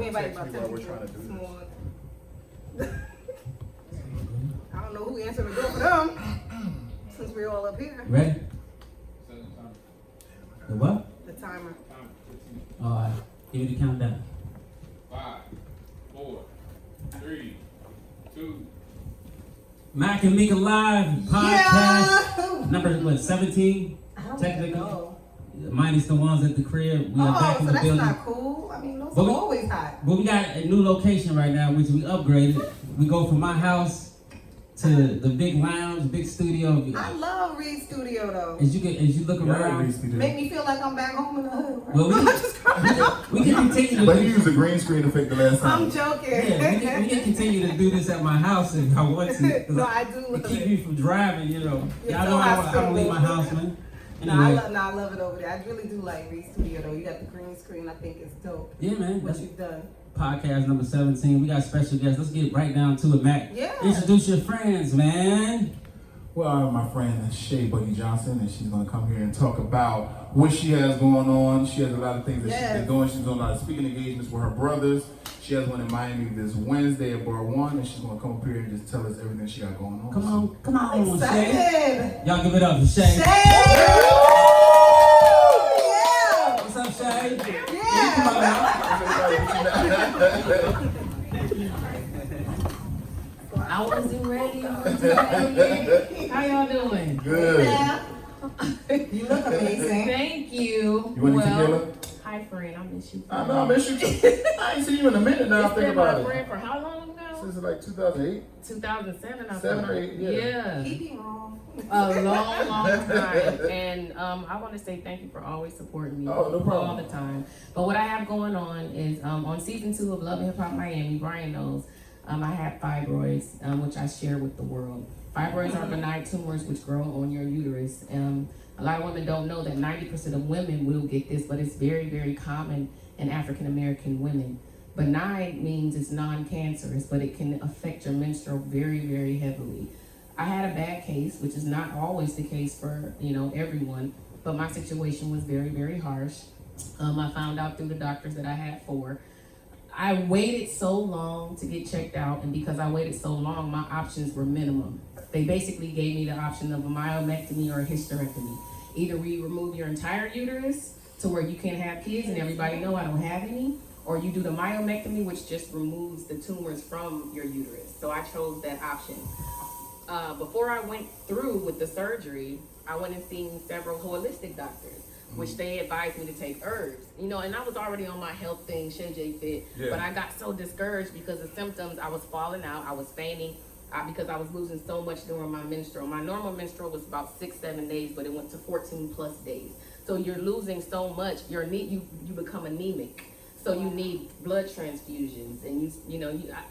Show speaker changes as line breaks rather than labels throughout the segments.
Anybody
text
about
me while we're trying to do this.
I don't know who answered the door for them, since we're all up here.
Ready? The what?
The timer.
All right. Give me the countdown.
5, 4, 3, 2.
Mac and Meeka Live podcast number what, 17?
I don't
Technically.
know.
Minus the ones at the crib. We are back in
so
the
that's
building.
not cool. I mean, those
But
are
we-
always hot.
But we got a new location right now, which we upgraded. We go from my house to the big lounge, big studio.
I love Reed Studio though.
As you look around,
Make me feel like I'm back home in the hood. Right?
well, we can continue to
But
do.
he used a green screen effect the last time.
I'm joking.
Yeah, we can continue to do this at my house if I want to. 'Cause
No, I do
to
love
keep
it.
you from driving,
You're
Y'all
so
know I don't
hospitable.
leave my house, man.
No,
Anyway,
I love it over there. I really do like Reed Studio though. You got the green screen. I think it's dope.
yeah, man.
What
That's
you've done.
podcast number 17. We got special guests. Let's get right down to it, Mac.
Yeah.
Introduce your friends, man.
Well, I have my friend Shay Johnson, and she's going to come here and talk about what she has going on. She has a lot of things that she's been doing. She's doing a lot of speaking engagements with her brothers. She has one in Miami this Wednesday at Bar 1, and she's going to come up here and just tell us everything she got going on.
Come on, Shay.
Excited.
Y'all give it up for Shay.
Shay. Yeah.
What's up, Shay?
Yeah.
Come on out.
I wasn't ready. How y'all doing?
Good.
Yeah. You look amazing.
Thank you.
You want any tequila?
Hi, friend. I miss you.
I know, I miss you too. I ain't seen you in a minute now.
It's
Think
been my
about
friend
it.
for how long now?
Since like 2008.
2007, I
7 or
thought.
8, yeah.
Yeah.
He be wrong.
A long time. And I want to say thank you for always supporting me.
Oh, no problem.
All the time. But what I have going on is on season 2 of Love and Hip Hop Miami, Brian knows, I have fibroids, which I share with the world. Fibroids are benign tumors which grow on your uterus. A lot of women don't know that 90% of women will get this, but it's very, very common in African American women. Benign means it's non-cancerous, but it can affect your menstrual very, very heavily. I had a bad case, which is not always the case for everyone, but my situation was very, very harsh. I found out through the doctors that I had 4. I waited so long to get checked out, and because I waited so long, my options were minimum. They basically gave me the option of a myomectomy or a hysterectomy. Either we remove your entire uterus to where you can't have kids and everybody know I don't have any, or you do the myomectomy, which just removes the tumors from your uterus. So I chose that option. Before I went through with the surgery, I went and seen several holistic doctors, which they advised me to take herbs. And I was already on my health thing, Shay Fit, but I got so discouraged because the symptoms, I was falling out, I was fainting, because I was losing so much during my menstrual. My normal menstrual was about 6-7 days, but it went to 14 plus days. So you're losing so much, you become anemic. So you need blood transfusions, and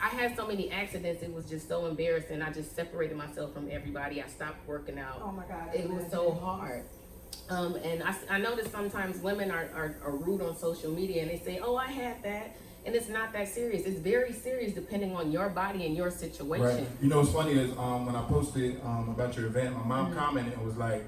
I had so many accidents. It was just so embarrassing. I just separated myself from everybody. I stopped working out.
Oh my God.
It was so hard. And I notice sometimes women are rude on social media, and they say, "Oh, I had that," and it's not that serious. It's very serious depending on your body and your situation.
Right. What's funny is when I posted about your event, my mom commented and was like,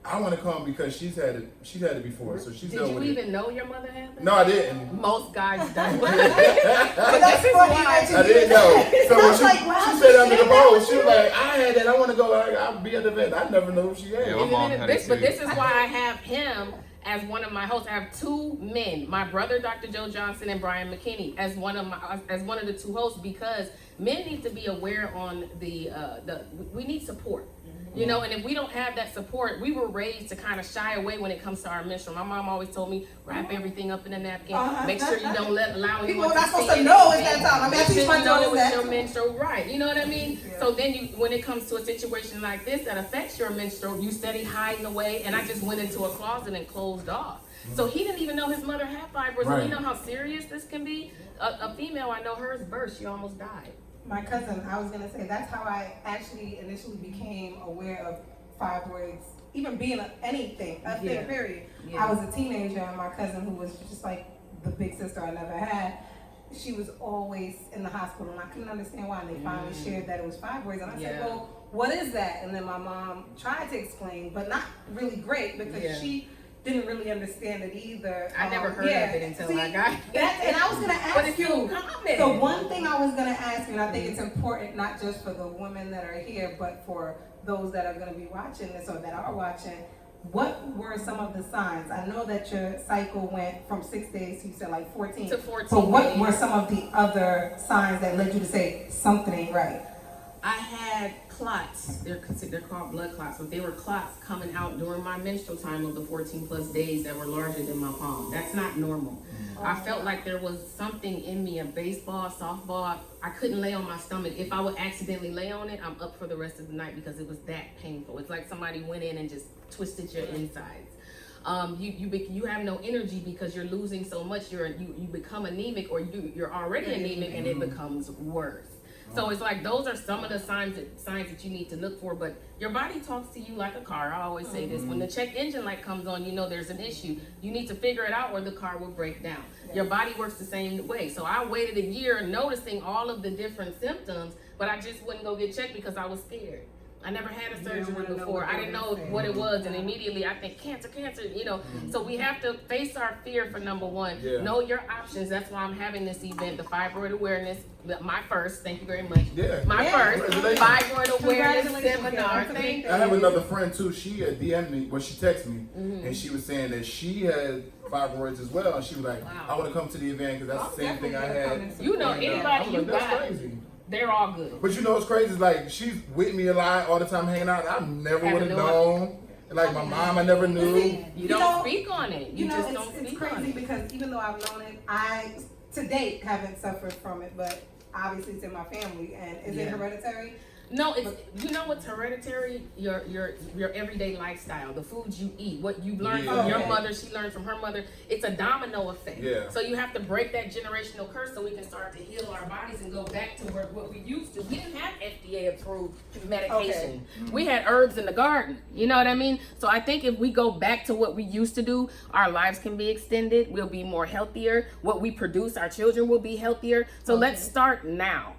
"I want to come because she's had it before, so she's dealt
Did
with
you
it."
even know your mother had that?
No, I didn't.
Most guys don't.
But that's funny that you
I didn't know. So when
was like, wow,
she said under the
she
post, she was like, "I had that. I want to go. I'll be at the event." I never knew who she had.
Yeah, my mom had it
But
too.
this is why I have him as one of my hosts. I have 2 men, my brother Dr. Joe Johnson and Brian McKinney, as one of the 2 hosts, because men need to be aware on we need support. And if we don't have that support, we were raised to kind of shy away when it comes to our menstrual. My mom always told me, wrap everything up in a napkin. Make sure you don't allow
People
anyone
are not
to
supposed
see
to know at
anything.
that time. I mean, I
Make
teach
sure
my
you know
daughters
it's
that.
your menstrual, right? You know what I mean? Yeah. So then when it comes to a situation like this that affects your menstrual, you steady hiding away. And I just went into a closet and closed off. So he didn't even know his mother had fibroids.
Right.
And you know how serious this can be? A female, I know hers burst. She almost died.
My cousin, I was gonna say, that's how I actually initially became aware of fibroids, even being anything, a thing, period.
Yeah.
I was a teenager, and my cousin, who was just like the big sister I never had, she was always in the hospital, and I couldn't understand why. And they finally shared that it was fibroids, and I said, well, what is that? And then my mom tried to explain, but not really great, because she didn't really understand it either.
I never heard of it until I got it.
And I was gonna ask
But if you
you.
comment.
The one thing I was gonna ask you, and I think it's important not just for the women that are here, but for those that are gonna be watching this or that are watching. What were some of the signs? I know that your cycle went from 6 days to, you said, like 14.
To 14
But what
days.
were some of the other signs that led you to say something ain't right?
I had clots. They're called blood clots, but they were clots coming out during my menstrual time of the 14 plus days that were larger than my palm. That's not normal. I felt like there was something in me, a baseball, softball. I couldn't lay on my stomach. If I would accidentally lay on it, I'm up for the rest of the night because it was that painful. It's like somebody went in and just twisted your insides. You have no energy because you're losing so much. You become anemic, or you're already anemic, and it becomes worse. So it's like those are some of the signs that you need to look for. But your body talks to you like a car. I always say this: when the check engine light comes on, you know there's an issue. You need to figure it out, or the car will break down. Your body works the same way. So I waited a year noticing all of the different symptoms, but I just wouldn't go get checked because I was scared. I never had a surgery before. I didn't know what it was, and immediately I think cancer, you know. So we have to face our fear for number one.
Yeah.
Know your options. That's why I'm having this event, the fibroid awareness. My first, thank you very much.
Yeah.
My first
Congratulations.
fibroid awareness
Congratulations.
seminar. Thank you.
I have another friend too. She had DM'd me, well, she texted me, and she was saying that she had fibroids as well. And she was like,
Wow.
I want to come to the event because that's the same thing I had.
You know,
And,
anybody
I was
you
like, that's
got,
crazy.
they're all good.
But you know what's crazy is like she's with me a lot all the time hanging out. I never would have known. And like my mom, I never knew.
You don't speak on it. You just don't
it's
speak on
crazy
it.
because even though I've known it, I to date haven't suffered from it, but obviously it's in my family. And is it hereditary?
No, it's, you know what's hereditary? Your everyday lifestyle, the foods you eat, what you learned from your mother, she learned from her mother. It's a domino effect.
Yeah.
So you have to break that generational curse so we can start to heal our bodies and go back to what we used to. We didn't have FDA approved medication. We had herbs in the garden. You know what I mean? So I think if we go back to what we used to do, our lives can be extended. We'll be more healthier. What we produce, our children will be healthier. So let's start now.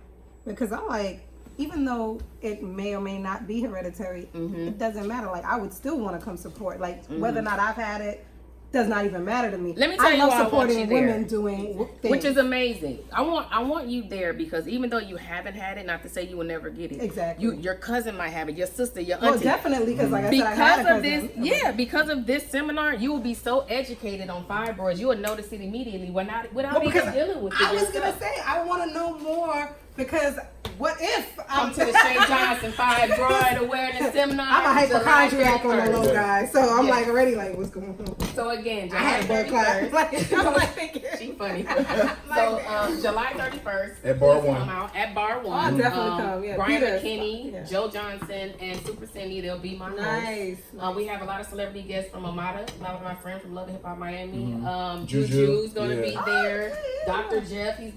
Because I'm like, even though it may or may not be hereditary, it doesn't matter. Like, I would still want to come support. Like, whether or not I've had it does not even matter to me.
Let me tell you
love
why I want
supporting
you there.
women doing things.
Which is amazing. I want you there because even though you haven't had it, not to say you will never get it.
Exactly.
Your cousin might have it, your sister, your
Well,
auntie.
definitely, because like I said, I had a
Because of
cousin.
this, because of this seminar, you will be so educated on fibroids, you will notice it immediately without
Well,
even
because
dealing with it
I was
yourself.
gonna say I want to know more because what if
Come to the Shay Johnson Fibroid Awareness Seminar.
I'm a hypochondriac on the
July 31st.
low guy, so I'm
Yeah.
like already like, what's going on?
So again,
I had a
July
blood clot.
31st.
Like, I'm like thinking.
She funny. So July 31st.
At Bar
please
One.
Come out at Bar One.
I'll definitely come, yeah.
Brian
Peter.
McKinney,
Yeah.
Joe Johnson, and Super Cindy. They'll be my
Nice.
hosts. We have a lot of celebrity guests from Amada, a lot of my friends from Love and Hip Hop Miami.
Juju.
Juju's gonna be
Yeah.
there.
yeah.
Dr. Jeff, he's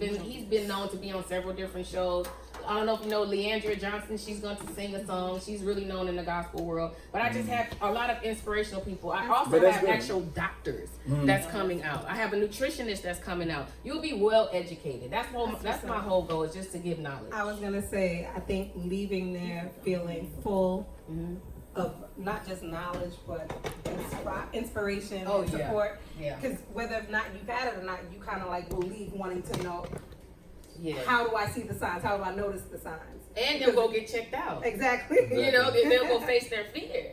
been known to be on several different shows. I don't know if you know Leandria Johnson. She's going to sing a song. She's really known in the gospel world. But I just have a lot of inspirational people. I also
But that's
have
good.
actual doctors that's coming out. I have a nutritionist that's coming out. You'll be well educated. That's my whole goal, is just to give knowledge.
I was gonna say, I think leaving there feeling full of not just knowledge, but inspiration
Oh,
and
yeah.
support.
Yeah.
Because whether or not you've had it or not, you kind of like will leave wanting to know,
Yeah.
how do I see the signs? How do I notice the signs?
And they'll go get checked out.
Exactly.
You know, they'll go face their fear.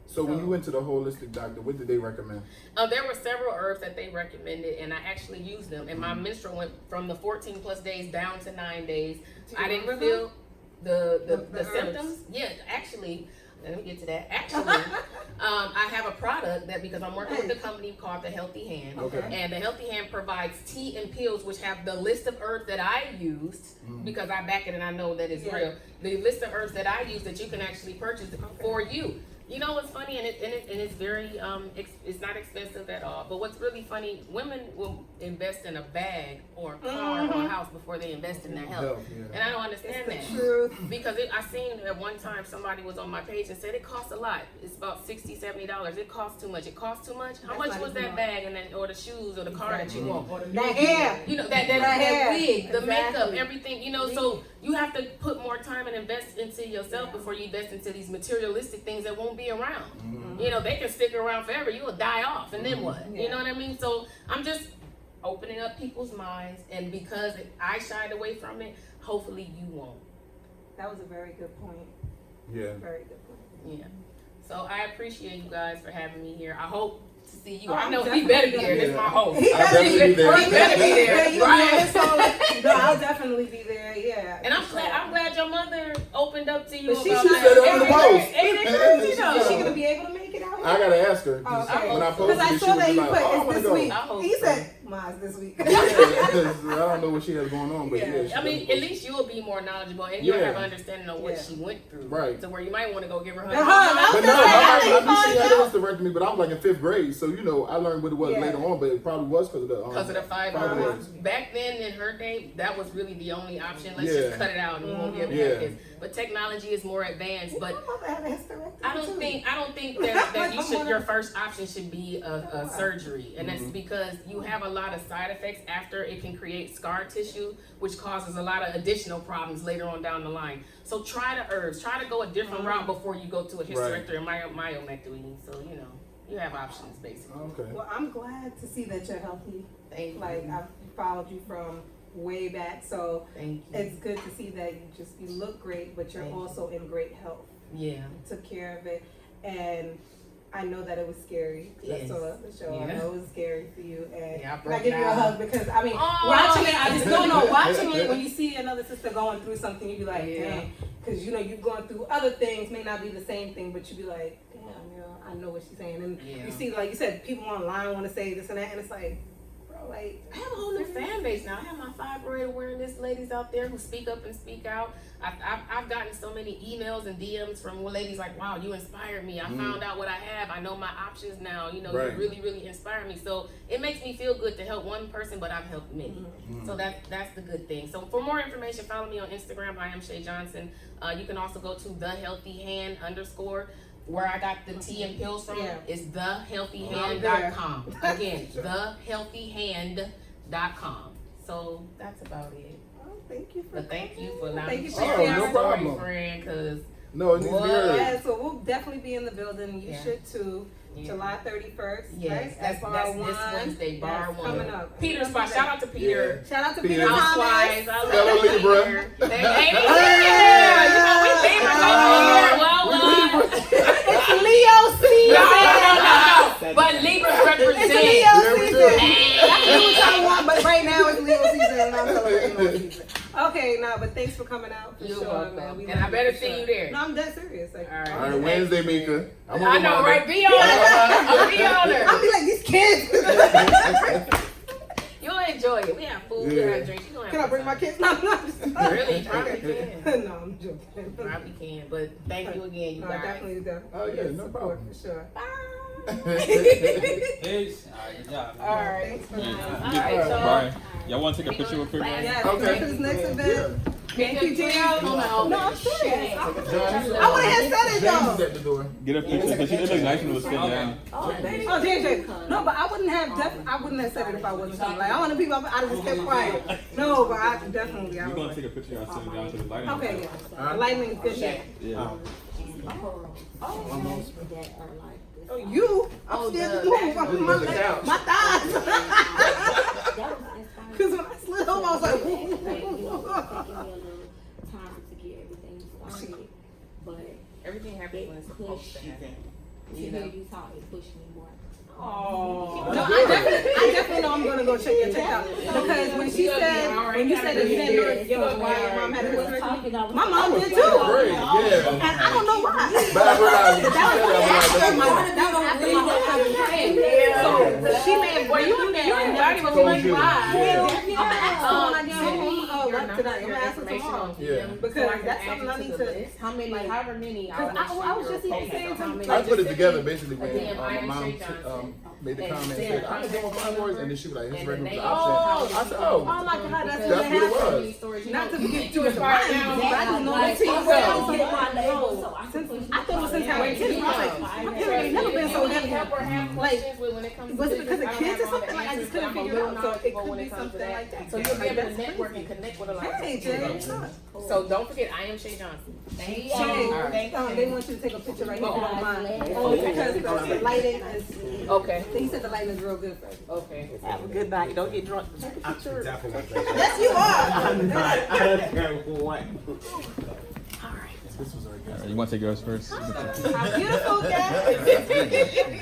So when you went to the holistic doctor, what did they recommend?
There were several herbs that they recommended, and I actually used them. And my menstrual went from the 14 plus days down to 9 days.
Do you
I didn't
remember
feel the
The
symptoms. Yeah, actually, let me get to that. Actually, I have a product that, because I'm working with a company called The Healthy Hand,
Okay.
and The Healthy Hand provides tea and pills, which have the list of herbs that I used, because I back it and I know that it's
Yeah.
real. The list of herbs that I use that you can actually purchase for you. You know what's funny, and it's very it's not expensive at all. But what's really funny, women will invest in a bag or a car or a house before they invest in their health.
Health, yeah.
And I don't understand that.
Truth.
Because I seen at one time somebody was on my page and said it costs a lot. It's about $60, $70. It costs too much. It costs too much. How much was that bag and then, or the shoes or the car that you want?
That hair.
You know, that
hair.
wig, the
Exactly.
makeup, everything, you know, so you have to put more time and invest into yourself before you invest into these materialistic things that won't be around. You know, they can stick around forever. You will die off, and then what? You know what I mean? So I'm just opening up people's minds, and because I shied away from it, hopefully you won't.
That was a very good point.
Yeah.
Very good point.
Yeah. So I appreciate you guys for having me here. I hope to see you.
Oh,
I know
I'm
he better be
definitely
there. This is my host.
He
I'll definitely be there.
He better be there.
You know,
Right?
so, no, I'll definitely be there. Yeah.
And I'm glad your mother opened up to you
But she
about
should
that.
set up in the post.
Is she gonna be able to make it out?
I gotta ask her.
Oh, okay.
When I
Because
posted
I
it, she
saw
was
that he
like,
put
"Oh, I
it's
wanna
this
go."
week.
I hope
He
so.
said mine's this week.
Yeah, 'cause I don't know what she has going on, but
Yeah.
yeah. she
I mean,
does.
at least you'll be more knowledgeable and you'll
Yeah.
have an understanding of what
Yeah.
she went through.
Right.
To where you might want to go give her a
The
hug.
hug.
But no,
Okay.
my she was directing me, but I was like in 5th grade, so you know, I learned what it was
Yeah.
later on, but it probably was because of the
Because of the
fibroids.
fibroids. Back then in her day, that was really the only option. Let's
Yeah.
just cut it out and you won't be able to
Yeah.
have kids. But technology is more advanced. But I don't think that you should. Your first option should be a surgery, and that's because you have a lot of side effects after. It can create scar tissue, which causes a lot of additional problems later on down the line. So try the herbs. Try to go a different route before you go to a hysterectomy or myomectomy. So you know you have options basically.
Okay.
Well, I'm glad to see that you're healthy.
Thank you.
Like I've followed you from way back, so
Thank you.
it's good to see that you look great, but you're
Thank you.
also in great health.
Yeah.
You took care of it, and I know that it was scary.
Yes.
I saw the show. I
Yeah.
know it was scary for you, and
Yeah, I
I
broke
give you a
down.
hug because I mean,
Oh.
watching it, I just don't know. Watching it when you see another sister going through something, you be like,
Yeah.
dang, because you know you've gone through other things, may not be the same thing, but you be like, damn, you know, I know what she's saying, and
Yeah.
you see, like you said, people online want to say this and that, and it's like, bro, like.
I have a whole new fan base now. I have my fibroid awareness ladies out there who speak up and speak out. I've gotten so many emails and DMs from ladies like, wow, you inspired me. I found out what I have. I know my options now. You know,
Right.
you really, really inspire me. So it makes me feel good to help one person, but I've helped many. So that's the good thing. So for more information, follow me on Instagram. I am Shay Johnson. You can also go to thehealthyhand_. Where I got the tea and pills from is thehealthyhand.com. Again, thehealthyhand.com. So that's about it.
Oh, thank you for
But thank you for
coming.
allowing
Thank
me
you
to
for
share
sharing.
my
no
story,
problem.
friend, because
No, it needs to be heard.
Yeah, so we'll definitely be in the building. You
Yeah.
should too.
Yeah.
July 31st.
yes,
right?
that's
At Bar
this
One.
Wednesday, bar
Yes,
one.
coming up.
Peter's spot. Shout out to Peter.
Shout out to
Peter.
Peter
Housewives,
Thomas.
I
Fellow
love
Libra.
Peter. Hey, yeah, you know we Libras over here. Well,
It's Leo season.
no. But Libras
It's
represent.
Leo
Yeah, we
season.
do.
That's what I want, but right now it's Leo season and I'm telling Leo season. Okay, but thanks for coming out. For
You're
sure,
welcome.
man. We
And I
love
better
for
see
sure.
you there.
No, I'm dead serious. Like,
All right.
All right, Wednesday, Meeka.
I know, right? Be on her. Be on her.
I'll be like, these kids.
You'll enjoy it. We have food, we
Yeah.
have drinks. You gonna have
Can I bring my
fun.
kids? No, I'm just
Really? Probably can.
No, I'm joking.
Probably can. But thank you again, you
No,
guys.
definitely do.
Oh, yeah, no
Support
problem.
For sure.
Peace. All right, good job.
All right.
Thanks for
Yeah.
that.
All right, so.
Bye. Y'all want to take a picture real quick?
Yes,
Okay.
okay. For this next event. Thank you, Jan. No, I'm serious. I would have said it
James is
though.
at the door.
Get a picture because she looked nice when it was sitting down.
Oh, JJ. No, but I wouldn't have said it if I wasn't something like I want to people. I'd have just kept quiet. No, but I definitely. I
We're going
would.
to take a picture of sitting down to the lighting.
Okay, yeah. The lightning is good. Yeah.
Yeah.
Oh, you? I'm scared to move. My thighs. Because when I slid over, I was like,
Everything happens when it's supposed to happen.
You know, you talk, it pushed me more.
oh. No, I definitely know I'm going to go check your TikTok. Because when you said that you didn't know why your mom had a hysterectomy, my mom did too.
Great, yeah.
And I don't know why.
But I realized when she said
That
that,
was after my So she may have.
Well, you in there. Everybody was
Told
like,
you.
why?
I'm gonna ask her when I get
Send
home.
me
Oh,
your
what
number,
tonight? I'm
your
gonna ask her
information
tomorrow.
on
Yeah.
DM,
Because
so I can
that's
add
something
you
I need
the
to-
list. How many, however many.
Because I was just even saying something.
I put it together basically when
Again, I am
my mom
Shay Johnson.
made the
And
comment,
said,
said, I'm doing fibroids, and then she was like,
and
his
the
regular
name.
option. I said, oh.
Oh my God, that's
That's what it was.
Not to forget you as a
Right
mind,
now,
but I just know
Like,
that she
I'm
was
ready to
so
get my label, so I can push
I thought it was since I was kids. I was like, my parents ain't never been so heavy.
help her have
Like,
questions with when it comes to
was it
this.
because of
I don't
kids or
have all the
something? Like, I just
answers, but
couldn't
I'm a
figure it
little
out. So it
knowledgeable
could
when
be
it comes to
something like that.
So you'll be able
That's
to network
crazy.
and connect with a lot of
Hey,
people.
Jay.
So don't forget, I am Shay Johnson.
Shay,
Alright.
they want you to take a picture right here if you don't mind.
Okay.
Only because the lighting is,
Okay.
he said the lighting is real good for you.
Okay.
Have a good night. Don't get drunk.
Yes, you are.
I'm not. I don't care what.
This was our guest.
You want to take yours first?
Beautiful, guys.